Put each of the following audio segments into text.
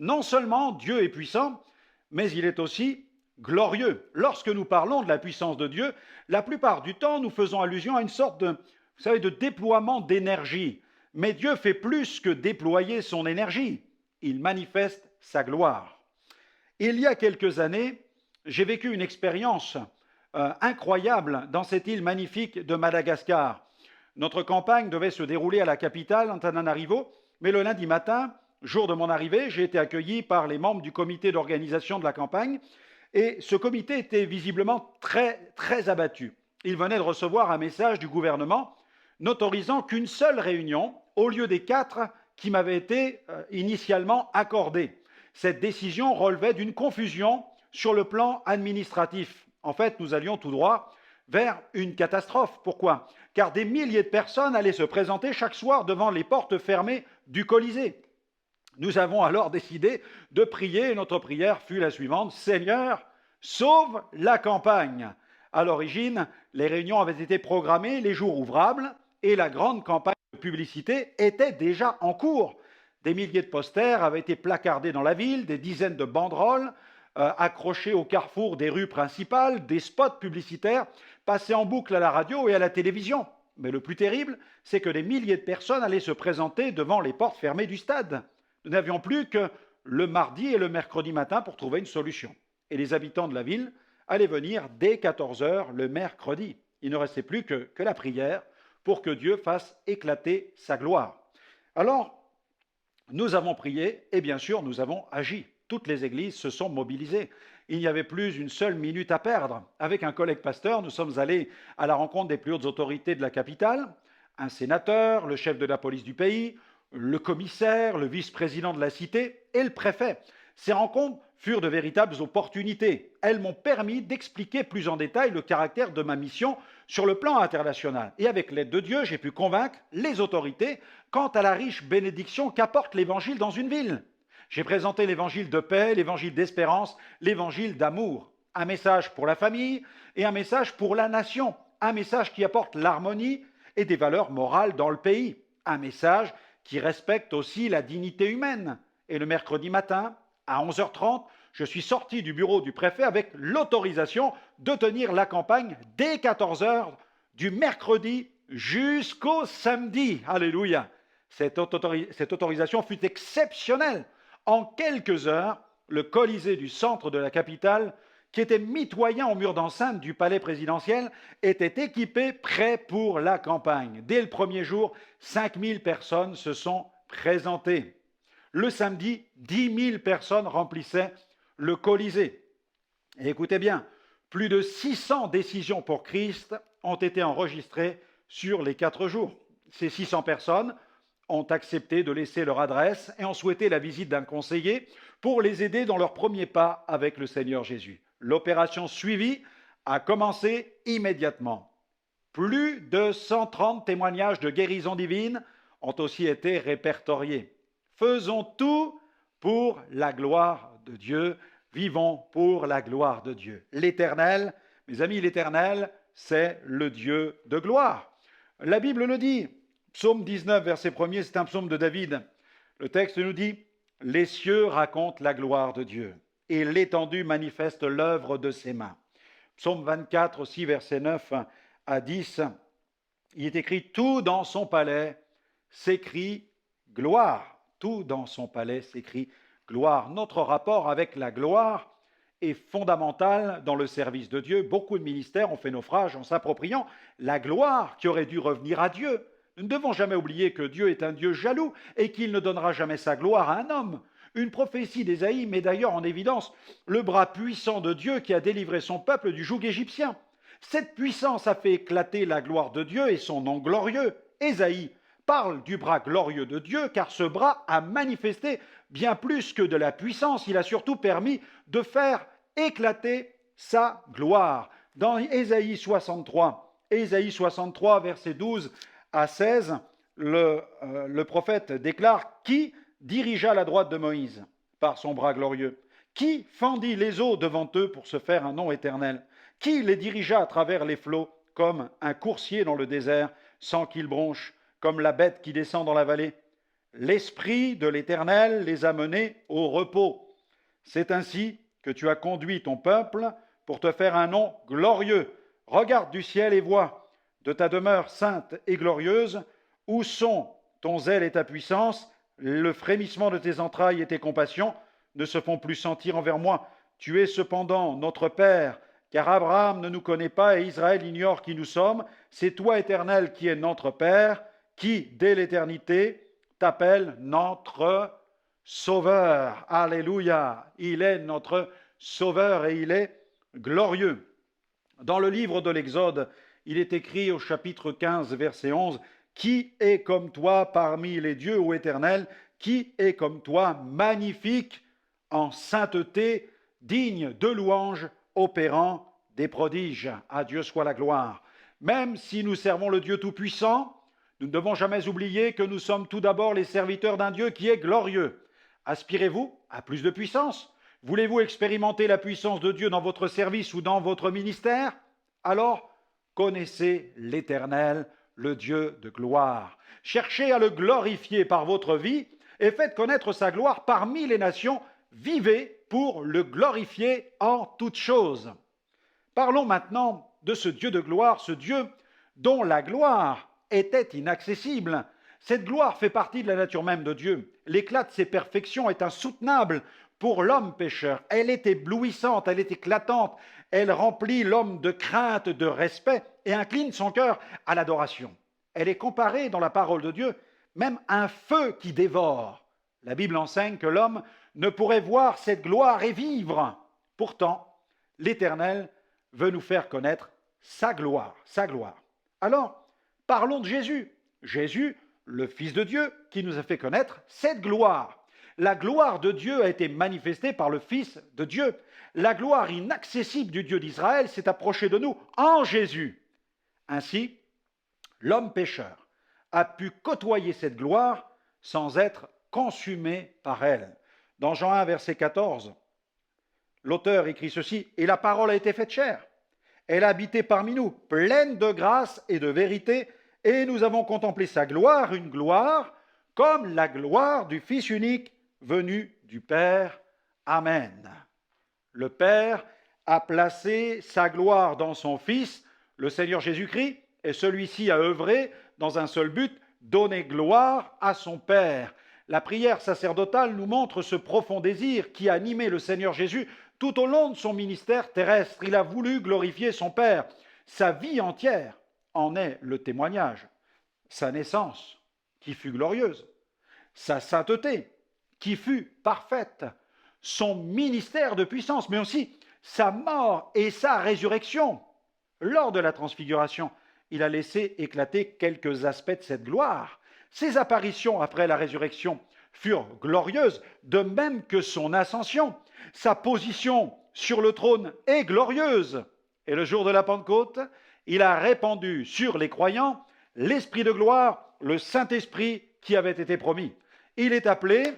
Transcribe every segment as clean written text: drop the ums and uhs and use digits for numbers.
non seulement Dieu est puissant, mais il est aussi glorieux. Lorsque nous parlons de la puissance de Dieu, la plupart du temps, nous faisons allusion à une sorte de, vous savez, de déploiement d'énergie. Mais Dieu fait plus que déployer son énergie. Il manifeste sa gloire. Il y a quelques années, j'ai vécu une expérience incroyable dans cette île magnifique de Madagascar. Notre campagne devait se dérouler à la capitale, Antananarivo, mais le lundi matin, jour de mon arrivée, j'ai été accueilli par les membres du comité d'organisation de la campagne et ce comité était visiblement très abattu. Il venait de recevoir un message du gouvernement n'autorisant qu'une seule réunion au lieu des 4 qui m'avaient été initialement accordées. Cette décision relevait d'une confusion sur le plan administratif. En fait, nous allions tout droit vers une catastrophe. Pourquoi? Car des milliers de personnes allaient se présenter chaque soir devant les portes fermées du Colisée. Nous avons alors décidé de prier et notre prière fut la suivante: Seigneur, sauve la campagne. À l'origine, les réunions avaient été programmées les jours ouvrables et la grande campagne de publicité était déjà en cours. Des milliers de posters avaient été placardés dans la ville, des dizaines de banderoles accrochées au carrefour des rues principales, des spots publicitaires passés en boucle à la radio et à la télévision. Mais le plus terrible, c'est que des milliers de personnes allaient se présenter devant les portes fermées du stade. Nous n'avions plus que le mardi et le mercredi matin pour trouver une solution. Et les habitants de la ville allaient venir dès 14 heures le mercredi. Il ne restait plus que la prière pour que Dieu fasse éclater sa gloire. Alors, nous avons prié et bien sûr, nous avons agi. Toutes les églises se sont mobilisées. Il n'y avait plus une seule minute à perdre. Avec un collègue pasteur, nous sommes allés à la rencontre des plus hautes autorités de la capitale, un sénateur, le chef de la police du pays, le commissaire, le vice-président de la cité et le préfet. Ces rencontres furent de véritables opportunités. Elles m'ont permis d'expliquer plus en détail le caractère de ma mission sur le plan international. Et avec l'aide de Dieu, j'ai pu convaincre les autorités quant à la riche bénédiction qu'apporte l'Évangile dans une ville. J'ai présenté l'Évangile de paix, l'Évangile d'espérance, l'Évangile d'amour. Un message pour la famille et un message pour la nation. Un message qui apporte l'harmonie et des valeurs morales dans le pays. Un message qui respecte aussi la dignité humaine. Et le mercredi matin, à 11h30, je suis sorti du bureau du préfet avec l'autorisation de tenir la campagne dès 14h du mercredi jusqu'au samedi. Alléluia! Cette autorisation fut exceptionnelle. En quelques heures, le Colisée du centre de la capitale, qui était mitoyen au mur d'enceinte du palais présidentiel, était équipé, prêt pour la campagne. Dès le premier jour, 5000 personnes se sont présentées. Le samedi, 10 000 personnes remplissaient le Colisée. Et écoutez bien, plus de 600 décisions pour Christ ont été enregistrées sur les 4 jours. Ces 600 personnes ont accepté de laisser leur adresse et ont souhaité la visite d'un conseiller pour les aider dans leur premier pas avec le Seigneur Jésus. L'opération suivie a commencé immédiatement. Plus de 130 témoignages de guérison divine ont aussi été répertoriés. Faisons tout pour la gloire de Dieu. Vivons pour la gloire de Dieu. L'Éternel, mes amis, l'Éternel, c'est le Dieu de gloire. La Bible le dit. Psaume 19, verset 1er, c'est un psaume de David. Le texte nous dit « Les cieux racontent la gloire de Dieu et l'étendue manifeste l'œuvre de ses mains. » Psaume 24 aussi, verset 9 à 10, il est écrit « Tout dans son palais s'écrie gloire. » Tout dans son palais s'écrit gloire. Notre rapport avec la gloire est fondamental dans le service de Dieu. Beaucoup de ministères ont fait naufrage en s'appropriant la gloire qui aurait dû revenir à Dieu. Nous ne devons jamais oublier que Dieu est un Dieu jaloux et qu'il ne donnera jamais sa gloire à un homme. Une prophétie d'Ésaïe met d'ailleurs en évidence le bras puissant de Dieu qui a délivré son peuple du joug égyptien. Cette puissance a fait éclater la gloire de Dieu et son nom glorieux. Ésaïe parle du bras glorieux de Dieu car ce bras a manifesté bien plus que de la puissance. Il a surtout permis de faire éclater sa gloire. Dans Ésaïe 63, verset 12 à 16, le prophète déclare « Qui dirigea la droite de Moïse par son bras glorieux? Qui fendit les eaux devant eux pour se faire un nom éternel? Qui les dirigea à travers les flots comme un coursier dans le désert sans qu'il bronche, comme la bête qui descend dans la vallée? l'Esprit de l'Éternel les a menés au repos. C'est ainsi que tu as conduit ton peuple pour te faire un nom glorieux. Regarde du ciel et vois, de ta demeure sainte et glorieuse, où sont ton zèle et ta puissance, le frémissement de tes entrailles et tes compassions ne se font plus sentir envers moi. Tu es cependant notre Père, car Abraham ne nous connaît pas et Israël ignore qui nous sommes. C'est toi, Éternel, qui es notre Père, qui, dès l'éternité, t'appelle notre Sauveur. Alléluia! Il est notre Sauveur et il est glorieux. Dans le livre de l'Exode, il est écrit au chapitre 15, verset 11, « Qui est comme toi parmi les dieux, ô Éternel? Qui est comme toi magnifique en sainteté, digne de louange, opérant des prodiges? » À Dieu soit la gloire. Même si nous servons le Dieu Tout-Puissant, nous ne devons jamais oublier que nous sommes tout d'abord les serviteurs d'un Dieu qui est glorieux. Aspirez-vous à plus de puissance? Voulez-vous expérimenter la puissance de Dieu dans votre service ou dans votre ministère? Alors, connaissez l'Éternel, le Dieu de gloire. Cherchez à le glorifier par votre vie et faites connaître sa gloire parmi les nations. Vivez pour le glorifier en toutes choses. Parlons maintenant de ce Dieu de gloire, ce Dieu dont la gloire était inaccessible. Cette gloire fait partie de la nature même de Dieu. L'éclat de ses perfections est insoutenable pour l'homme pécheur. Elle est éblouissante, elle est éclatante, elle remplit l'homme de crainte, de respect et incline son cœur à l'adoration. Elle est comparée dans la parole de Dieu même à un feu qui dévore. La Bible enseigne que l'homme ne pourrait voir cette gloire et vivre. Pourtant, l'Éternel veut nous faire connaître sa gloire, sa gloire. Alors, parlons de Jésus. Jésus, le Fils de Dieu, qui nous a fait connaître cette gloire. La gloire de Dieu a été manifestée par le Fils de Dieu. La gloire inaccessible du Dieu d'Israël s'est approchée de nous en Jésus. Ainsi, l'homme pécheur a pu côtoyer cette gloire sans être consumé par elle. Dans Jean 1, verset 14, l'auteur écrit ceci, « Et la parole a été faite chair. Elle a habité parmi nous, pleine de grâce et de vérité, et nous avons contemplé sa gloire, une gloire comme la gloire du Fils unique venu du Père. Amen. » Le Père a placé sa gloire dans son Fils, le Seigneur Jésus-Christ, et celui-ci a œuvré dans un seul but, donner gloire à son Père. La prière sacerdotale nous montre ce profond désir qui a animé le Seigneur Jésus tout au long de son ministère terrestre. Il a voulu glorifier son Père. Sa vie entière en est le témoignage. Sa naissance, qui fut glorieuse. Sa sainteté, qui fut parfaite. Son ministère de puissance, mais aussi sa mort et sa résurrection. Lors de la transfiguration, il a laissé éclater quelques aspects de cette gloire. Ses apparitions après la résurrection furent glorieuses, de même que son ascension. Sa position sur le trône est glorieuse. Et le jour de la Pentecôte, il a répandu sur les croyants l'Esprit de gloire, le Saint-Esprit qui avait été promis. Il est appelé,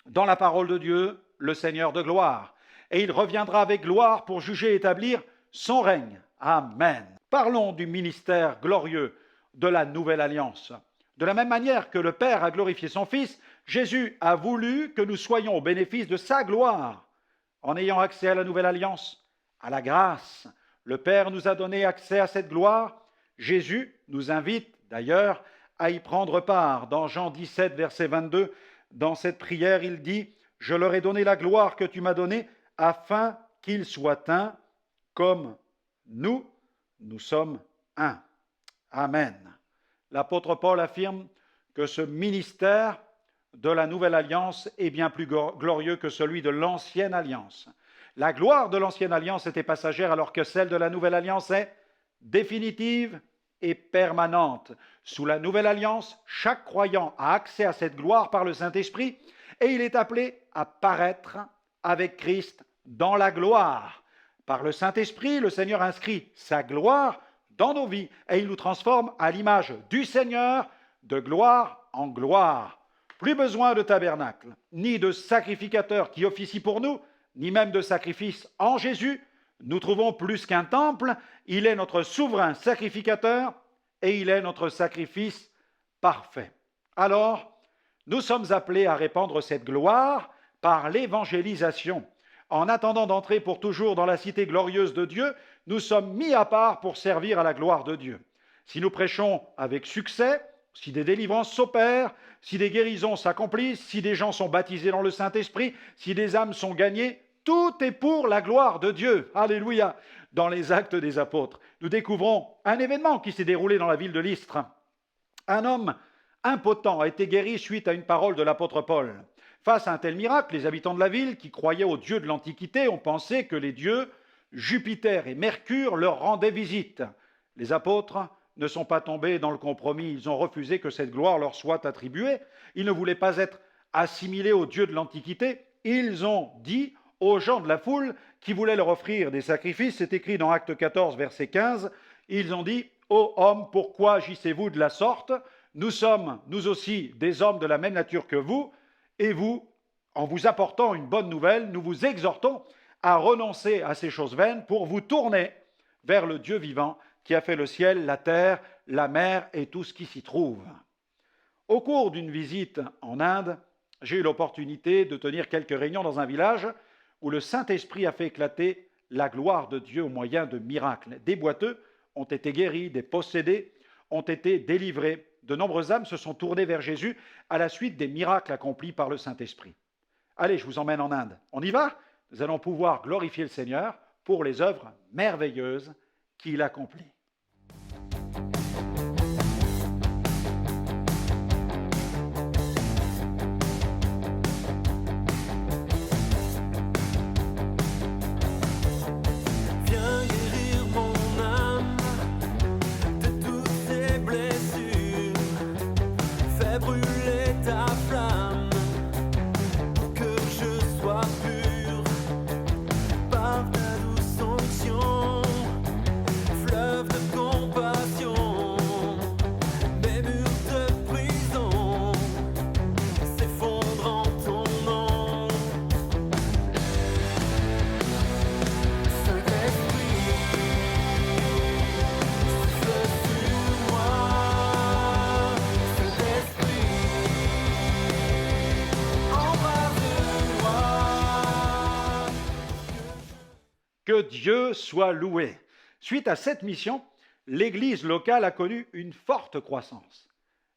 dans la parole de Dieu, le Seigneur de gloire. Et il reviendra avec gloire pour juger et établir son règne. Amen. Parlons du ministère glorieux de la Nouvelle Alliance. De la même manière que le Père a glorifié son Fils, Jésus a voulu que nous soyons au bénéfice de sa gloire. En ayant accès à la Nouvelle Alliance, à la grâce, le Père nous a donné accès à cette gloire. Jésus nous invite d'ailleurs à y prendre part. Dans Jean 17, verset 22, dans cette prière, il dit « Je leur ai donné la gloire que tu m'as donnée, afin qu'ils soient un, comme nous sommes un. » Amen. L'apôtre Paul affirme que ce ministère de la Nouvelle Alliance est bien plus glorieux que celui de l'Ancienne Alliance. La gloire de l'Ancienne Alliance était passagère alors que celle de la Nouvelle Alliance est définitive et permanente. Sous la Nouvelle Alliance, chaque croyant a accès à cette gloire par le Saint-Esprit et il est appelé à paraître avec Christ dans la gloire. Par le Saint-Esprit, le Seigneur inscrit sa gloire dans nos vies et il nous transforme à l'image du Seigneur de gloire en gloire. Plus besoin de tabernacle, ni de sacrificateurs qui officient pour nous, ni même de sacrifices en Jésus. Nous trouvons plus qu'un temple, il est notre souverain sacrificateur et il est notre sacrifice parfait. Alors, Nous sommes appelés à répandre cette gloire par l'évangélisation. En attendant d'entrer pour toujours dans la cité glorieuse de Dieu, nous sommes mis à part pour servir à la gloire de Dieu. Si nous prêchons avec succès, si des délivrances s'opèrent, si des guérisons s'accomplissent, si des gens sont baptisés dans le Saint-Esprit, si des âmes sont gagnées, tout est pour la gloire de Dieu. Alléluia. Dans les Actes des Apôtres, nous découvrons un événement qui s'est déroulé dans la ville de Lystre. Un homme impotent a été guéri suite à une parole de l'apôtre Paul. Face à un tel miracle, les habitants de la ville, qui croyaient aux dieux de l'Antiquité, ont pensé que les dieux Jupiter et Mercure leur rendaient visite. Les apôtres ne sont pas tombés dans le compromis, ils ont refusé que cette gloire leur soit attribuée. Ils ne voulaient pas être assimilés aux dieux de l'Antiquité. Ils ont dit aux gens de la foule qui voulaient leur offrir des sacrifices, c'est écrit dans Acte 14, verset 15, ils ont dit « Ô hommes, pourquoi agissez-vous de la sorte ? Nous sommes, nous aussi, des hommes de la même nature que vous, et vous, en vous apportant une bonne nouvelle, nous vous exhortons à renoncer à ces choses vaines pour vous tourner vers le Dieu vivant qui a fait le ciel, la terre, la mer et tout ce qui s'y trouve. » Au cours d'une visite en Inde, j'ai eu l'opportunité de tenir quelques réunions dans un village où le Saint-Esprit a fait éclater la gloire de Dieu au moyen de miracles. Des boiteux ont été guéris, des possédés ont été délivrés. De nombreuses âmes se sont tournées vers Jésus à la suite des miracles accomplis par le Saint-Esprit. Allez, je vous emmène en Inde. On y va ? Nous allons pouvoir glorifier le Seigneur pour les œuvres merveilleuses qu'il accomplit. Que Dieu soit loué. Suite à cette mission, l'Église locale a connu une forte croissance.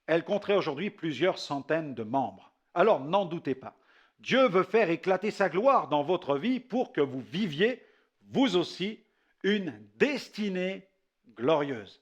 Elle compterait aujourd'hui plusieurs centaines de membres. Alors n'en doutez pas, Dieu veut faire éclater sa gloire dans votre vie pour que vous viviez, vous aussi, une destinée glorieuse.